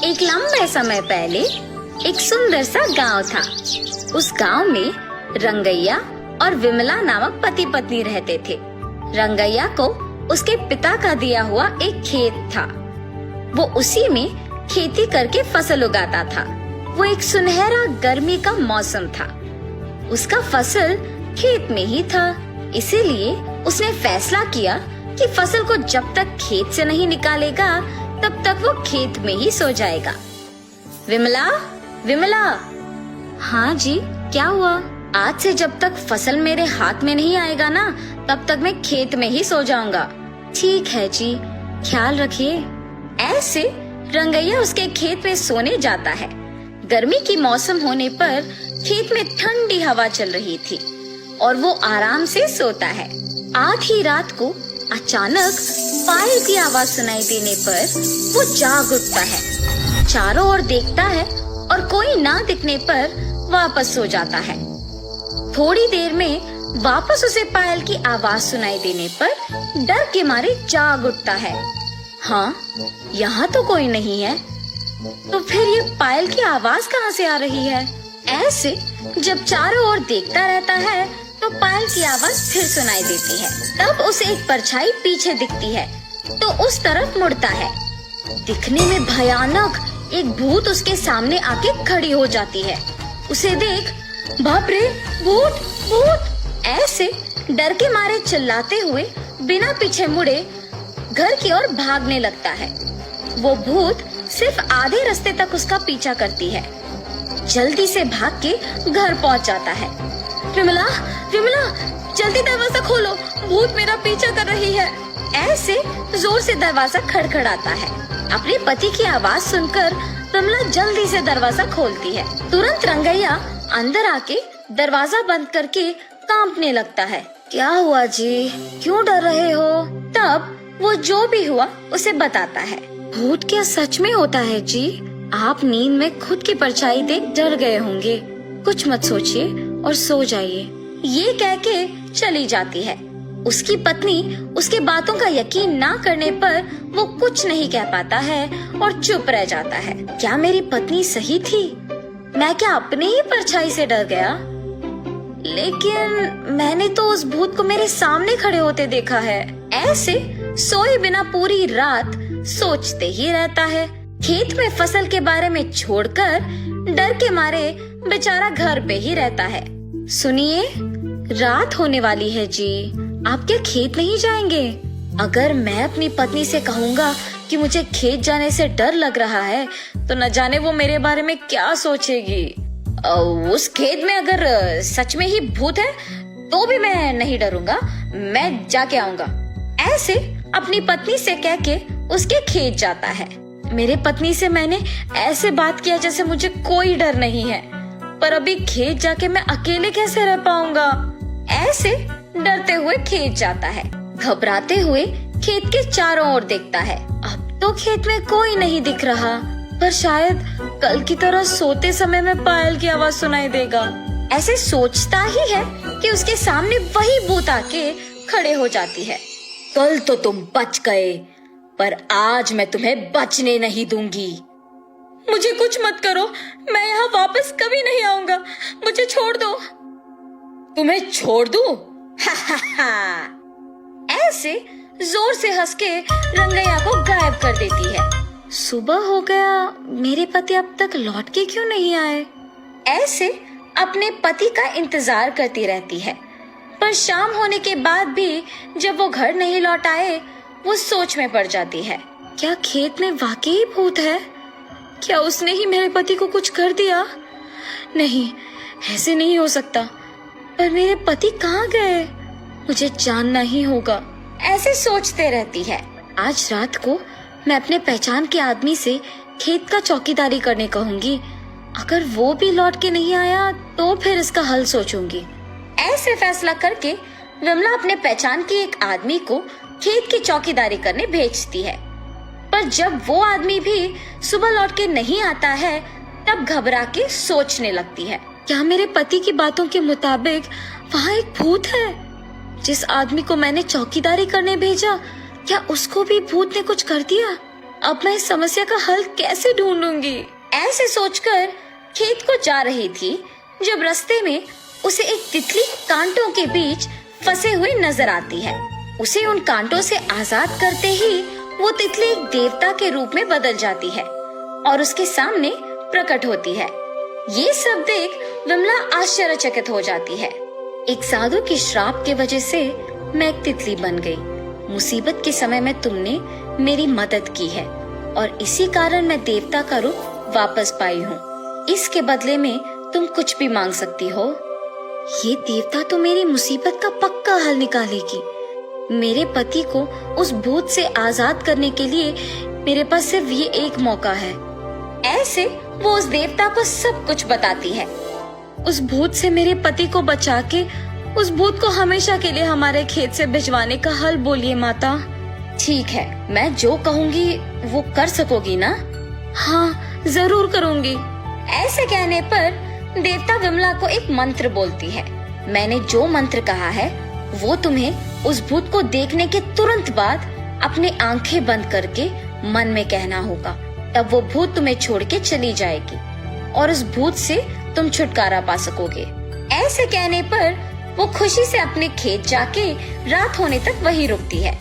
एक लंबे समय पहले एक सुंदर सा गांव था। उस गांव में रंगैया और विमला नामक पति पत्नी रहते थे। रंगैया को उसके पिता का दिया हुआ एक खेत था। वो उसी में खेती करके फसल उगाता था। वो एक सुनहरा गर्मी का मौसम था। उसका फसल खेत में ही था, इसीलिए उसने फैसला किया कि फसल को जब तक खेत से नहीं निकालेगा तब तक वो खेत में ही सो जाएगा। विमला, विमला। हाँ जी, क्या हुआ? आज से जब तक फसल मेरे हाथ में नहीं आएगा ना, तब तक मैं खेत में ही सो जाऊंगा। ठीक है जी, ख्याल रखिए। ऐसे रंगैया उसके खेत में सोने जाता है। गर्मी की मौसम होने पर खेत में ठंडी हवा चल रही थी और वो आराम से सोता है। आधी रात को अचानक पायल की आवाज सुनाई देने पर वो जाग उठता है। चारों ओर देखता है और कोई ना दिखने पर वापस सो जाता है। थोड़ी देर में वापस उसे पायल की आवाज सुनाई देने पर डर के मारे जाग उठता है। हाँ, यहाँ तो कोई नहीं है, तो फिर ये पायल की आवाज कहाँ से आ रही है? ऐसे जब चारों ओर देखता रहता है तो पायल की आवाज फिर सुनाई देती है। तब उसे एक परछाई पीछे दिखती है तो उस तरफ मुड़ता है। दिखने में भयानक एक भूत उसके सामने आके खड़ी हो जाती है। उसे देख, बाप रे, भूत भूत! ऐसे डर के मारे चिल्लाते हुए बिना पीछे मुड़े घर की ओर भागने लगता है। वो भूत सिर्फ आधे रास्ते तक उसका पीछा करती है। जल्दी से भाग के घर पहुंच जाता है। विमला, विमला, जल्दी दरवाजा खोलो, भूत मेरा पीछा कर रही है। ऐसे जोर से दरवाजा खड़खड़ाता है। अपने पति की आवाज सुनकर विमला जल्दी से दरवाजा खोलती है। तुरंत रंगैया अंदर आके दरवाजा बंद करके कांपने लगता है। क्या हुआ जी, क्यों डर रहे हो? तब वो जो भी हुआ उसे बताता है। भूत क्या सच में होता है जी? आप नींद में खुद की परछाई देख डर गए होंगे। कुछ मत सोचिए और सो जाइए। ये कह के चली जाती है। उसकी पत्नी उसके बातों का यकीन ना करने पर वो कुछ नहीं कह पाता है और चुप रह जाता है। क्या मेरी पत्नी सही थी? मैं क्या अपने ही परछाई से डर गया? लेकिन मैंने तो उस भूत को मेरे सामने खड़े होते देखा है। ऐसे सोए बिना पूरी रात सोचते ही रहता है। खेत में फसल के बारे में छोड़कर डर के मारे बेचारा घर पे ही रहता है। सुनिए, रात होने वाली है जी, आप क्या खेत नहीं जाएंगे? अगर मैं अपनी पत्नी से कहूँगा कि मुझे खेत जाने से डर लग रहा है तो न जाने वो मेरे बारे में क्या सोचेगी। उस खेत में अगर सच में ही भूत है तो भी मैं नहीं डरूंगा, मैं जाके आऊंगा। ऐसे अपनी पत्नी से कह के उसके खेत जाता है। मेरे पत्नी से मैंने ऐसे बात किया जैसे मुझे कोई डर नहीं है, पर अभी खेत जाके मैं अकेले कैसे रह पाऊंगा? ऐसे डरते हुए खेत जाता है। घबराते हुए खेत के चारों ओर देखता है। अब तो खेत में कोई नहीं दिख रहा, पर शायद कल की तरह सोते समय में पायल की आवाज सुनाई देगा। ऐसे सोचता ही है कि उसके सामने वही भूत आके खड़े हो जाती है। कल तो तुम बच गए, पर आज मैं तुम्हें बचने नहीं दूंगी। मुझे कुछ मत करो, मैं यहाँ वापस कभी नहीं आऊंगा, मुझे छोड़ दो। तुम्हें छोड़ दूं? हा हा हा। ऐसे जोर से हंस के रंगैया को गायब कर देती है। सुबह हो गया, मेरे पति अब तक लौट के क्यों नहीं आए? ऐसे अपने पति का इंतजार करती रहती है, पर शाम होने के बाद भी जब वो घर नहीं लौट आए, वो सोच में पड़ जाती है। क्या खेत में वाकई भूत है? क्या उसने ही मेरे पति को कुछ कर दिया? नहीं, ऐसे नहीं हो सकता। पर मेरे पति कहाँ गए? मुझे जानना ही होगा। ऐसे सोचते रहती है। आज रात को मैं अपने पहचान के आदमी से खेत का चौकीदारी करने कहूंगी। अगर वो भी लौट के नहीं आया तो फिर इसका हल सोचूंगी। ऐसे फैसला करके विमला अपने पहचान के एक आदमी को खेत की चौकीदारी करने भेजती है। पर जब वो आदमी भी सुबह लौट के नहीं आता है, तब घबरा के सोचने लगती है। क्या मेरे पति की बातों के मुताबिक वहाँ एक भूत है? जिस आदमी को मैंने चौकीदारी करने भेजा, क्या उसको भी भूत ने कुछ कर दिया? अब मैं इस समस्या का हल कैसे ढूंढूंगी? ऐसे सोचकर खेत को जा रही थी जब रास्ते में उसे एक तितली कांटों के बीच फंसे हुए नजर आती है। उसे उन कांटों से आजाद करते ही वो तितली एक देवता के रूप में बदल जाती है और उसके सामने प्रकट होती है। ये सब देख विमला आश्चर्यचकित हो जाती है। एक साधु की श्राप के वजह से मैं एक तितली बन गई। मुसीबत के समय में तुमने मेरी मदद की है और इसी कारण मैं देवता का रूप वापस पाई हूँ। इसके बदले में तुम कुछ भी मांग सकती हो। ये देवता तो मेरी मुसीबत का पक्का हल निकालेगी। मेरे पति को उस भूत से आजाद करने के लिए मेरे पास सिर्फ ये एक मौका है। ऐसे वो उस देवता को सब कुछ बताती है। उस भूत से मेरे पति को बचा के उस भूत को हमेशा के लिए हमारे खेत से भिजवाने का हल बोलिए माता। ठीक है, मैं जो कहूँगी वो कर सकोगी ना? हाँ, जरूर करूँगी। ऐसे कहने पर देवता विमला को एक मंत्र बोलती है। मैंने जो मंत्र कहा है वो तुम्हें उस भूत को देखने के तुरंत बाद अपनी आंखें बंद करके मन में कहना होगा। तब वो भूत तुम्हें छोड़ के चली जाएगी और उस भूत से तुम छुटकारा पा सकोगे। ऐसे कहने पर वो खुशी से अपने खेत जाके रात होने तक वहीं रुकती है।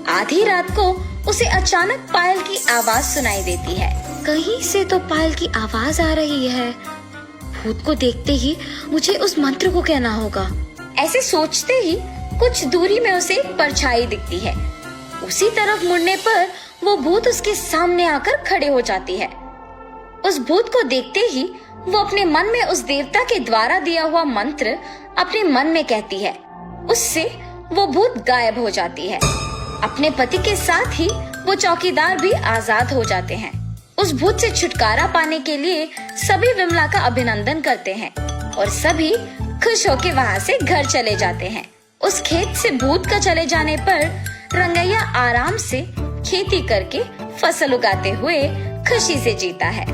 आधी रात को उसे अचानक पायल की आवाज सुनाई देती है। कहीं से तो पायल की आवाज आ रही है। भूत को देखते ही मुझे उस मंत्र को कहना होगा। ऐसे सोचते ही कुछ दूरी में उसे एक परछाई दिखती है। उसी तरफ मुड़ने पर वो भूत उसके सामने आकर खड़े हो जाती है। उस भूत को देखते ही वो अपने मन में उस देवता के द्वारा दिया हुआ मंत्र अपने मन में कहती है। उससे वो भूत गायब हो जाती है। अपने पति के साथ ही वो चौकीदार भी आजाद हो जाते हैं। उस भूत से छुटकारा पाने के लिए सभी विमला का अभिनंदन करते हैं और सभी खुश होकर वहाँ से घर चले जाते हैं। उस खेत से भूत का चले जाने पर रंगैया आराम से खेती करके फसल उगाते हुए खुशी से जीता है।